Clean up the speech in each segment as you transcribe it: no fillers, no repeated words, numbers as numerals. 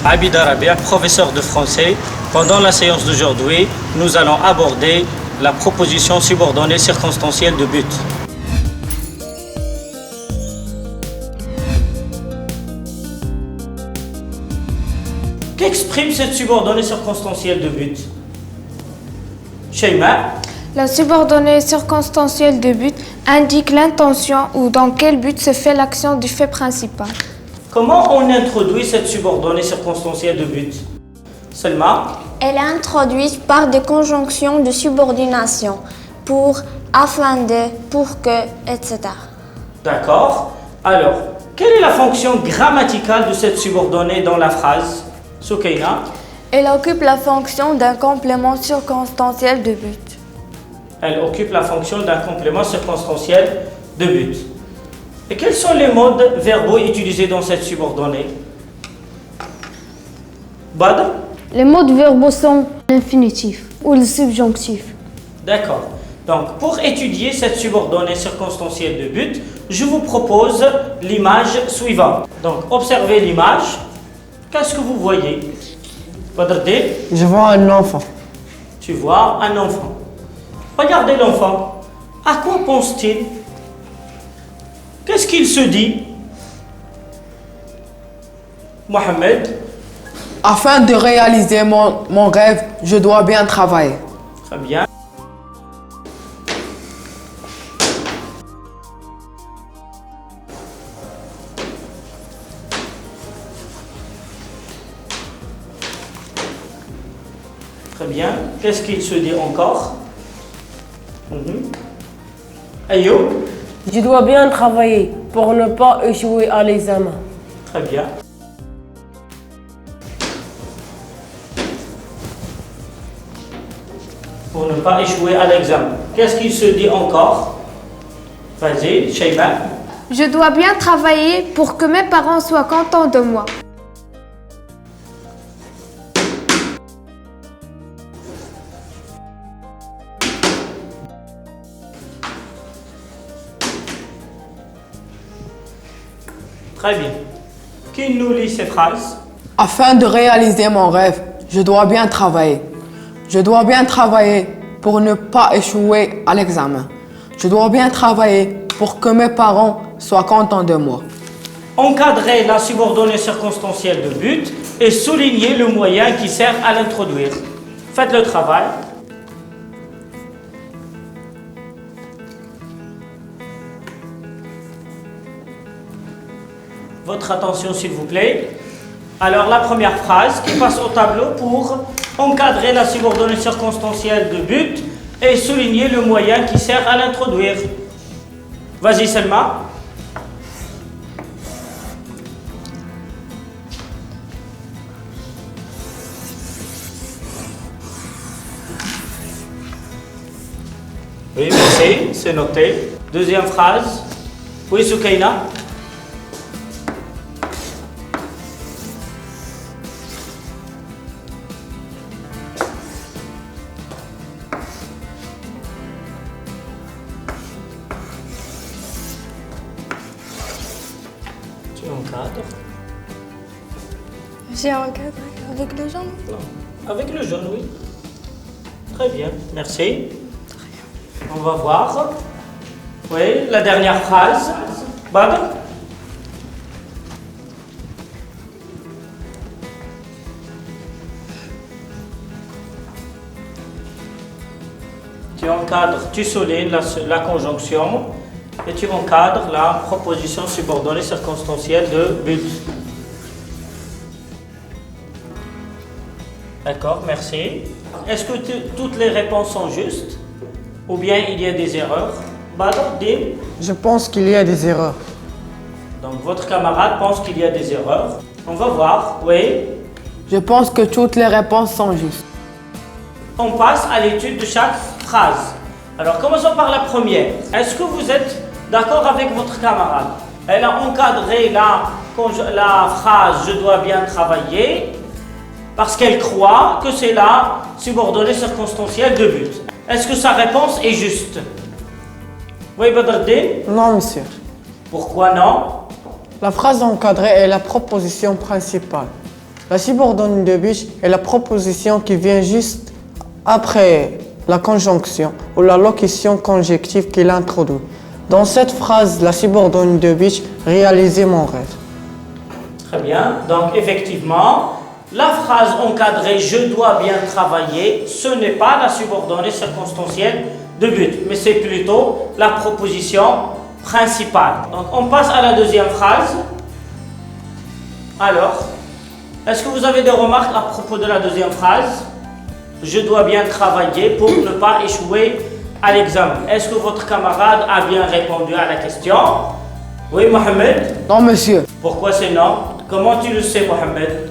Abid Rabia, professeur de français. Pendant la séance d'aujourd'hui, nous allons aborder la proposition subordonnée circonstancielle de but. Qu'exprime cette subordonnée circonstancielle de but? Sheima? La subordonnée circonstancielle de but indique l'intention ou dans quel but se fait l'action du fait principal. Comment on introduit cette subordonnée circonstancielle de but? Selma? Elle est introduite par des conjonctions de subordination pour, afin de, pour que, etc. D'accord. Alors, quelle est la fonction grammaticale de cette subordonnée dans la phrase? Soukaina? Elle occupe la fonction d'un complément circonstanciel de but. Elle occupe la fonction d'un complément circonstanciel de but. Et quels sont les modes verbaux utilisés dans cette subordonnée? Badr? Les modes verbaux sont l'infinitif ou le subjonctif. D'accord. Donc, pour étudier cette subordonnée circonstancielle de but, je vous propose l'image suivante. Donc, observez l'image. Qu'est-ce que vous voyez? Badruddin? Je vois un enfant. Tu vois un enfant. Regardez l'enfant. À quoi pense-t-il? Qu'est-ce qu'il se dit? Mohamed? Afin de réaliser mon rêve, je dois bien travailler. Très bien. Très bien. Qu'est-ce qu'il se dit encore? Ayoub? Je dois bien travailler pour ne pas échouer à l'examen. Très bien. Pour ne pas échouer à l'examen. Qu'est-ce qu'il se dit encore? Vas-y, Sheima. Je dois bien travailler pour que mes parents soient contents de moi. Très bien. Qui nous lit ces phrases? Afin de réaliser mon rêve, je dois bien travailler. Je dois bien travailler pour ne pas échouer à l'examen. Je dois bien travailler pour que mes parents soient contents de moi. Encadrez la subordonnée circonstancielle de but et soulignez le moyen qui sert à l'introduire. Faites le travail. Votre attention s'il vous plaît. Alors la première phrase qui passe au tableau pour encadrer la subordonnée circonstancielle de but et souligner le moyen qui sert à l'introduire. Vas-y Selma. Oui, merci, c'est noté. Deuxième phrase. Oui, Soukaina. Tu encadres. J'ai encadré avec le jaune. Non. Avec le jaune, oui. Très bien, merci. On va voir. Oui, la dernière phrase. Badr? Tu encadres, tu soulignes la conjonction et tu encadres la proposition subordonnée circonstancielle de but. D'accord, merci. Est-ce que toutes les réponses sont justes? Ou bien il y a des erreurs? Badr, dis. Je pense qu'il y a des erreurs. Donc votre camarade pense qu'il y a des erreurs. On va voir, oui. Je pense que toutes les réponses sont justes. On passe à l'étude de chaque phrase. Alors commençons par la première. Est-ce que vous êtes d'accord avec votre camarade? Elle a encadré la phrase « je dois bien travailler » parce qu'elle croit que c'est la subordonnée circonstancielle de but. Est-ce que sa réponse est juste? Oui, Badruddin? Non, monsieur. Pourquoi non? La phrase encadrée est la proposition principale. La subordonnée de but est la proposition qui vient juste après la conjonction ou la locution conjective qu'il introduit. Dans cette phrase, la subordonnée de but réaliser mon rêve. Très bien. Donc, effectivement, la phrase encadrée « je dois bien travailler », ce n'est pas la subordonnée circonstancielle de but, mais c'est plutôt la proposition principale. Donc, on passe à la deuxième phrase. Alors, est-ce que vous avez des remarques à propos de la deuxième phrase? Je dois bien travailler pour ne pas échouer à l'examen. Est-ce que votre camarade a bien répondu à la question? Oui, Mohamed? Non, monsieur. Pourquoi c'est non? Comment tu le sais, Mohamed?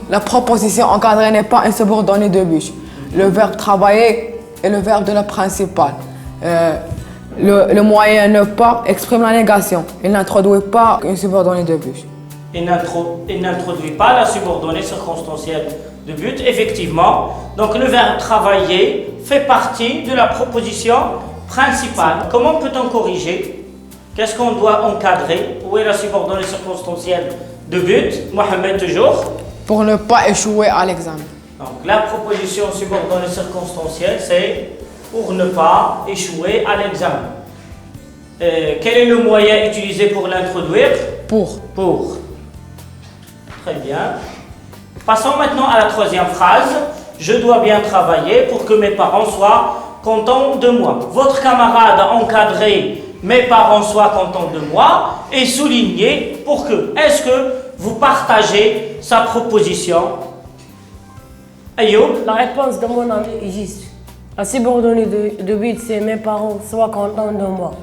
La proposition encadrée n'est pas un subordonné de but. Le verbe travailler est le verbe de la principale. Le moyen ne pas exprime la négation. Il n'introduit pas un subordonné de but. Il n'introduit pas la subordonnée circonstancielle de but, effectivement. Donc le verbe travailler fait partie de la proposition principale. Comment peut-on corriger? Qu'est-ce qu'on doit encadrer? Où est la subordonnée circonstancielle de but? Mohamed, toujours. Pour ne pas échouer à l'examen. Donc la proposition subordonnée circonstancielle, c'est pour ne pas échouer à l'examen. Quel est le moyen utilisé pour l'introduire? Pour. Très bien. Passons maintenant à la troisième phrase. Je dois bien travailler pour que mes parents soient contents de moi. Votre camarade a encadré mes parents soient contents de moi et souligné pour que. Est-ce que vous partagez sa proposition? Ayoub? La réponse de mon ami est juste. La subordonnée de but, c'est mes parents soient contents de moi.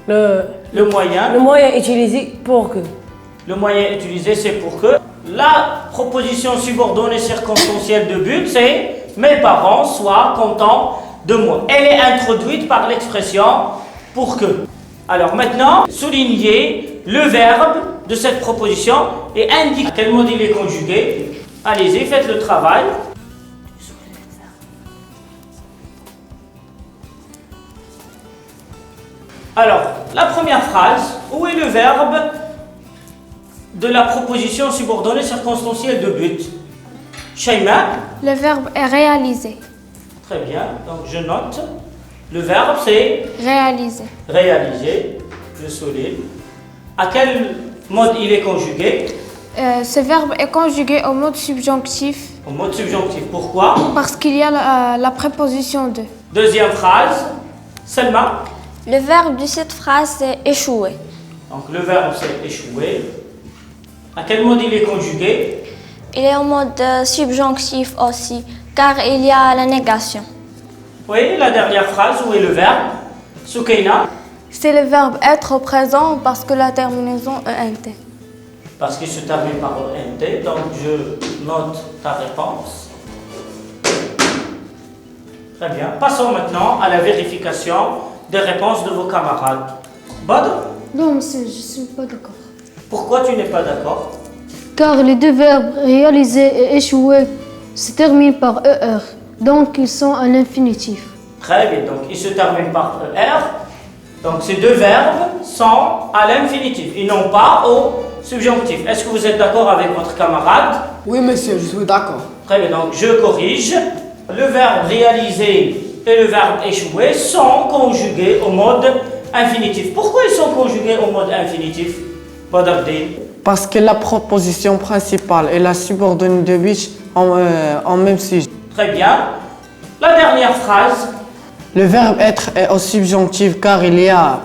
Le moyen? Le moyen utilisé pour que. Le moyen utilisé, c'est pour que. La proposition subordonnée circonstancielle de but, c'est mes parents soient contents de moi. Elle est introduite par l'expression pour que. Alors maintenant, soulignez le verbe de cette proposition et indiquez quel mode il est conjugué. Allez-y, faites le travail. Alors, la première phrase, où est le verbe de la proposition subordonnée circonstancielle de but? Shaima? Le verbe est réaliser. Très bien, donc je note. Le verbe c'est Réaliser. réaliser, je souligne. À quel mode il est conjugué? Ce verbe est conjugué au mode subjonctif Au mode subjonctif. Pourquoi? parce qu'il y a la préposition de. Deuxième phrase, Selma. Le verbe de cette phrase, c'est échouer. Donc le verbe c'est échouer. À quel mode il est conjugué? Il est en mode subjonctif aussi, car il y a la négation. Oui, la dernière phrase, où est le verbe? Soukaina. C'est le verbe être au présent parce que la terminaison est nt. Parce qu'il se termine par nt, donc je note ta réponse. Très bien. Passons maintenant à la vérification des réponses de vos camarades. Badr, Non, monsieur, je ne suis pas d'accord. pourquoi tu n'es pas d'accord? Car les deux verbes réaliser et échouer se terminent par ER, donc ils sont à l'infinitif. Très bien, donc ils se terminent par ER. Donc ces deux verbes sont à l'infinitif, ils n'ont pas au subjonctif. Est-ce que vous êtes d'accord avec votre camarade? Oui, monsieur, je suis d'accord. Très bien, donc je corrige. Le verbe réaliser et le verbe échouer sont conjugués au mode infinitif. Pourquoi ils sont conjugués au mode infinitif, Badardine? Parce que la proposition principale et la subordonnée de but en même sujet. Très bien. La dernière phrase. Le verbe être est au subjonctif car il y a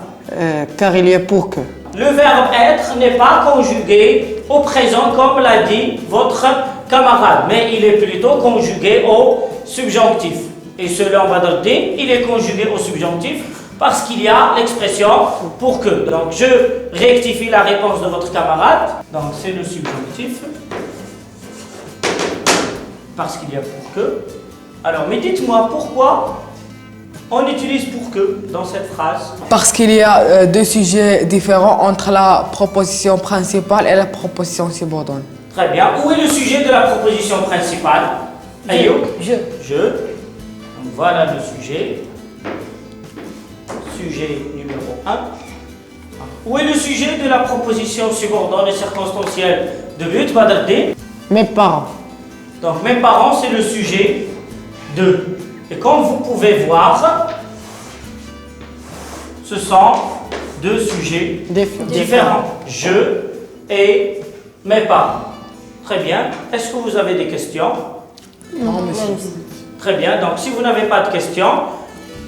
pour que. Le verbe être n'est pas conjugué au présent comme l'a dit votre camarade, mais il est plutôt conjugué au subjonctif. Et selon Badardine, il est conjugué au subjonctif parce qu'il y a l'expression pour que. Donc je rectifie la réponse de votre camarade. Donc c'est le subjonctif. Parce qu'il y a pour que. Alors, mais dites-moi pourquoi on utilise pour que dans cette phrase? Parce qu'il y a deux sujets différents entre la proposition principale et la proposition subordonnée. Très bien. Où est le sujet de la proposition principale? Ayoub? Je. Donc voilà le sujet. Sujet numéro 1. Où est le sujet de la proposition subordonnée circonstancielle de but, Badardine? Mes parents. Donc mes parents, c'est le sujet de. Et comme vous pouvez voir, ce sont deux sujets différents. Je et mes parents. Très bien. Est-ce que vous avez des questions? Non, monsieur. Très bien. Donc si vous n'avez pas de questions,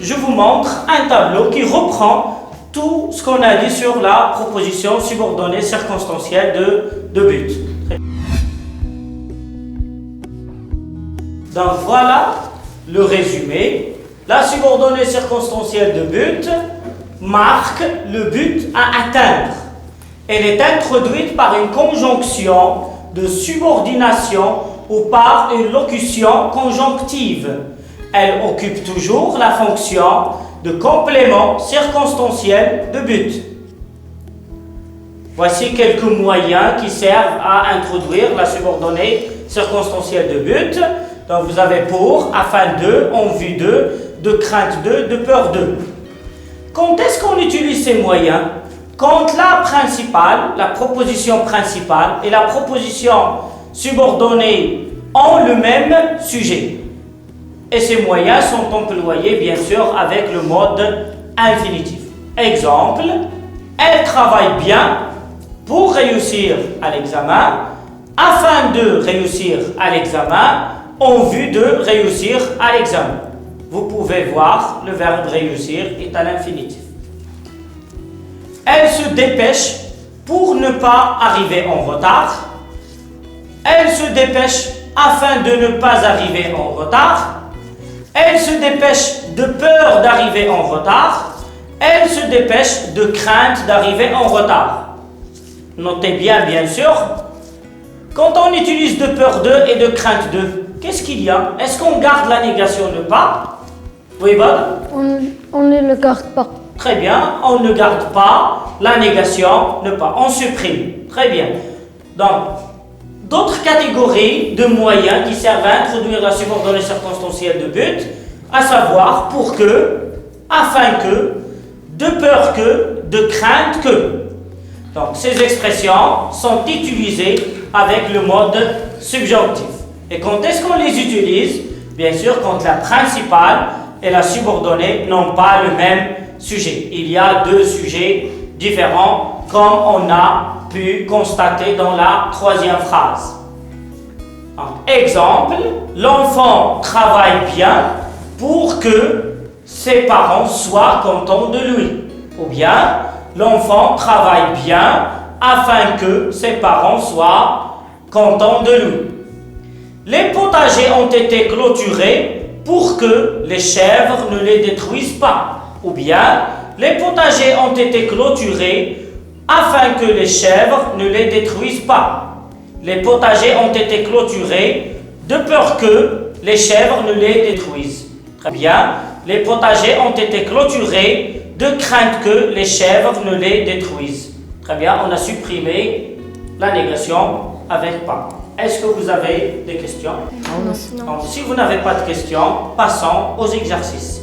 je vous montre un tableau qui reprend tout ce qu'on a dit sur la proposition subordonnée circonstancielle de but. Donc voilà le résumé. La subordonnée circonstancielle de but marque le but à atteindre. Elle est introduite par une conjonction de subordination ou par une locution conjonctive. Elle occupe toujours la fonction de complément circonstanciel de but. Voici quelques moyens qui servent à introduire la subordonnée circonstancielle de but. Donc vous avez pour, afin de, en vue de crainte de peur de. Quand est-ce qu'on utilise ces moyens? Quand la principale, la proposition principale et la proposition subordonnée ont le même sujet. Et ces moyens sont employés bien sûr avec le mode infinitif. Exemple, elle travaille bien pour réussir à l'examen, afin de réussir à l'examen, en vue de réussir à l'examen. Vous pouvez voir, le verbe réussir est à l'infinitif. Elle se dépêche pour ne pas arriver en retard. Elle se dépêche afin de ne pas arriver en retard. Elle se dépêche de peur d'arriver en retard. Elle se dépêche de crainte d'arriver en retard. Notez bien, bien sûr, quand on utilise de peur de et de crainte de, qu'est-ce qu'il y a? Est-ce qu'on garde la négation ne pas? Oui, Bob? On ne le garde pas. Très bien, on ne garde pas la négation ne pas, on supprime. Très bien. Donc, d'autres catégories de moyens qui servent à introduire la subordonnée circonstancielle de but, à savoir pour que, afin que, de peur que, de crainte que. Donc, ces expressions sont utilisées avec le mode subjonctif. Et quand est-ce qu'on les utilise? Bien sûr, quand la principale et la subordonnée n'ont pas le même sujet. Il y a deux sujets différents, comme on a pu constater dans la troisième phrase. Exemple, l'enfant travaille bien pour que ses parents soient contents de lui. Ou bien, l'enfant travaille bien afin que ses parents soient contents de lui. Les potagers ont été clôturés pour que les chèvres ne les détruisent pas. Ou bien, les potagers ont été clôturés afin que les chèvres ne les détruisent pas. Les potagers ont été clôturés de peur que les chèvres ne les détruisent. Très bien. Les potagers ont été clôturés de crainte que les chèvres ne les détruisent. Très bien, on a supprimé la négation avec pas. Est-ce que vous avez des questions? Non. Donc, si vous n'avez pas de questions, passons aux exercices.